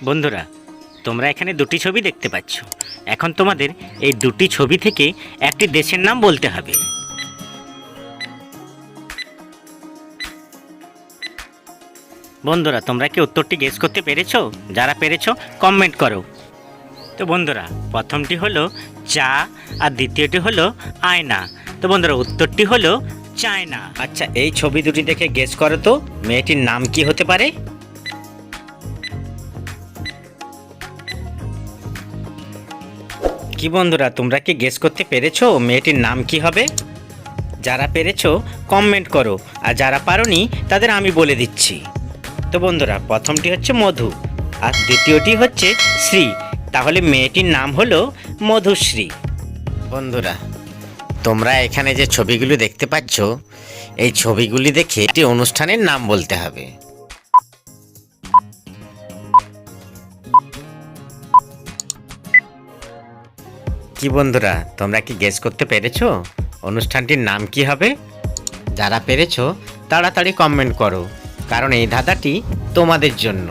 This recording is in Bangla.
বন্ধুরা, তোমরা এখানে দুটি ছবি দেখতে পাচ্ছ। এখন তোমাদের এই দুটি ছবি থেকে একটি দেশের নাম বলতে হবে। বন্ধুরা, তোমরা কি উত্তরটি গেস করতে পেরেছো? যারা পেরেছো কমেন্ট করো। তো বন্ধুরা, প্রথমটি হলো চা আর দ্বিতীয়টি হলো আয়না। তো বন্ধুরা, উত্তরটি হলো চায়না। আচ্ছা, এই ছবি দুটি দেখে গেস করো তো মেয়েটির নাম কি হতে পারে? কি বন্ধুরা, তোমরা কি গেস করতে পেরেছো মেয়েটির নাম কি হবে? যারা পেরেছো কমেন্ট করো, আর যারা পারোনি তাদের আমি বলে দিচ্ছি। তো বন্ধুরা, প্রথমটি হচ্ছে মধু আর দ্বিতীয়টি হচ্ছে শ্রী। তাহলে মেয়েটির নাম হলো মধুশ্রী। বন্ধুরা, তোমরা এখানে যে ছবিগুলি দেখতে পাচ্ছ, এই ছবিগুলি দেখে একটি অনুষ্ঠানের নাম বলতে হবে। কি বন্ধুরা, তোমরা কি গেস করতে পেরেছো অনুষ্ঠানটির নাম কি হবে? যারা পেরেছো তাড়াতাড়ি কমেন্ট করো, কারণ এই ধাঁধাটি তোমাদের জন্য।